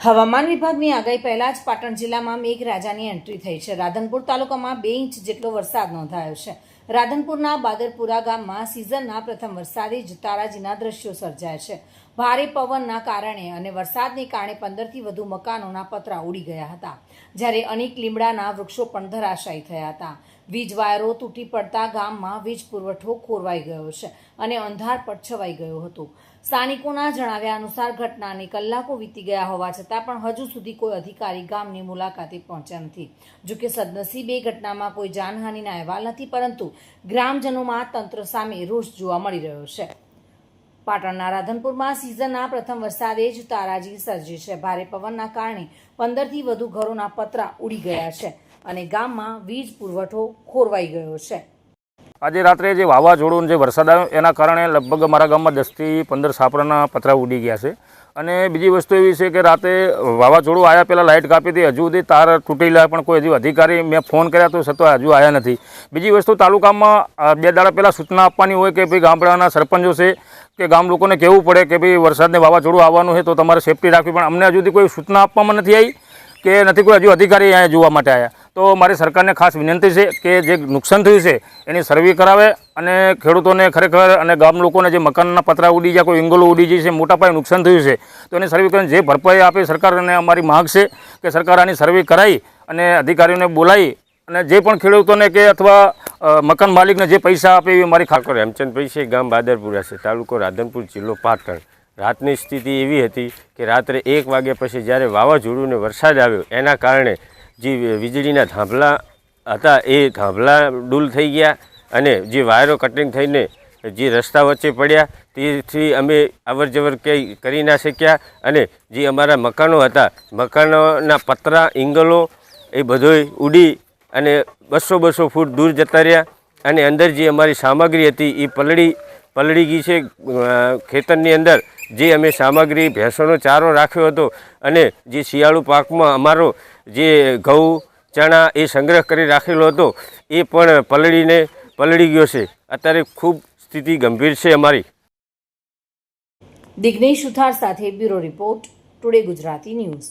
હવામાન વિભાગની આગાહી પહેલા જ પાટણ જિલ્લામાં મેઘરાજાની એન્ટ્રી થઈ છે। રાધનપુર તાલુકામાં 2 ઇંચ જેટલો વરસાદ નોંધાયો છે। રાધનપુરના બાદરપુરા ગામમાં સિઝનના પ્રથમ વરસાદે જ તારાજીના દ્રશ્યો સર્જાયા છે। ભારે પવનના કારણે અને વરસાદને કારણે 15થી વધુ મકાનોના પતરા ઉડી ગયા હતા, જ્યારે અનેક લીમડાના વૃક્ષો પણ ધરાશાયી થયા હતા। વીજ વાયરો તૂટી પડતા ગામમાં વીજ પુરવઠો ખોરવાઈ ગયો છે અને અંધારપટ છવાઈ ગયો હતો। સ્થાનિકોના જણાવ્યા અનુસાર ઘટનાને કલાકો વીતી ગયા હોવા છતાં પણ હજુ સુધી કોઈ અધિકારી ગામની મુલાકાતે પહોંચ્યા નથી। જોકે સદનસીબે ઘટનામાં કોઈ જાનહાનિના અહેવાલ નથી, પરંતુ ગ્રામજનોમાં તંત્ર સામે રોષ જોવા મળી રહ્યો છે। પાટણના રાધનપુરમાં સિઝનના પ્રથમ વરસાદે જ તારાજી સર્જી છે। ભારે પવનના કારણે 15થી વધુ ઘરોના પતરા ઉડી ગયા છે અને ગામમાં વીજ પુરવઠો ખોરવાઈ ગયો છે। આજે રાત્રે જે વાવાઝોડું જે વરસાદ આવ્યો એના કારણે લગભગ અમારા ગામમાં 10થી 15 છાપરાના પતરા ઉડી ગયા છે। અને બીજી વસ્તુ એવી છે કે રાતે વાવાઝોડું આવ્યા પહેલાં લાઇટ કાપી હતી, હજુ સુધી તાર તૂટેલા પણ કોઈ હજુ અધિકારી મેં ફોન કર્યા તો છતાં હજુ આવ્યા નથી। બીજી વસ્તુ તાલુકામાં 2 દાડા પહેલાં સૂચના આપવાની હોય કે ભાઈ ગામડાના સરપંચો છે કે ગામ લોકોને કહેવું પડે કે ભાઈ વરસાદને વાવાઝોડું આવવાનું છે તો તમારે સેફટી રાખવી, પણ અમને હજુ સુધી કોઈ સૂચના આપવામાં નથી આવી કે નથી કોઈ હજુ અધિકારી અહીંયા જોવા માટે આવ્યા। તો મારી સરકારને ખાસ વિનંતી છે કે જે નુકસાન થયું છે એની સર્વે કરાવે અને ખેડૂતોને ખરેખર અને ગામ લોકોને જે મકાનના પતરા ઉડી ગયા, કોઈ ઇંગલો ઉડી જાય છે, મોટા પાયે નુકસાન થયું છે તો એની સર્વે કરીને જે ભરપાઈ આપે સરકારને અમારી માંગ છે કે સરકાર આની સર્વે કરાવી અને અધિકારીઓને બોલાવી અને જે પણ ખેડૂતોને કે અથવા મકાન માલિકને જે પૈસા આપે એવી મારી ઠાકોર હેમચંદભાઈ છે, ગામ બાદરપુરા છે, તાલુકો રાધનપુર, જિલ્લો પાટણ। રાતની સ્થિતિ એવી હતી કે રાત્રે 1 વાગ્યા પછી જ્યારે વાવાઝોડું ને વરસાદ આવ્યો એના કારણે જે વીજળીના થાંભલા હતા એ થાંભલા ડૂલ થઈ ગયા અને જે વાયરો કટિંગ થઈને જે રસ્તા વચ્ચે પડ્યા તેથી અમે અવરજવર કંઈ કરી ના શક્યા અને જે અમારા મકાનો હતા, મકાનોના પતરા, ઇંગલો એ બધોય ઉડી અને 200 ફૂટ દૂર જતા રહ્યા અને અંદર જે અમારી સામગ્રી હતી એ પલળી ગઈ છે। ખેતરની અંદર જે અમે સામગ્રી ભેંસોનો ચારો રાખ્યો હતો અને જે શિયાળુ પાકમાં અમારો જે ઘઉં, ચણા એ સંગ્રહ કરી રાખેલો હતો એ પણ પલળી ગયો છે। અત્યારે ખૂબ સ્થિતિ ગંભીર છે અમારી। દિગ્નેશ સુથાર સાથે bureau report, today Gujarati news.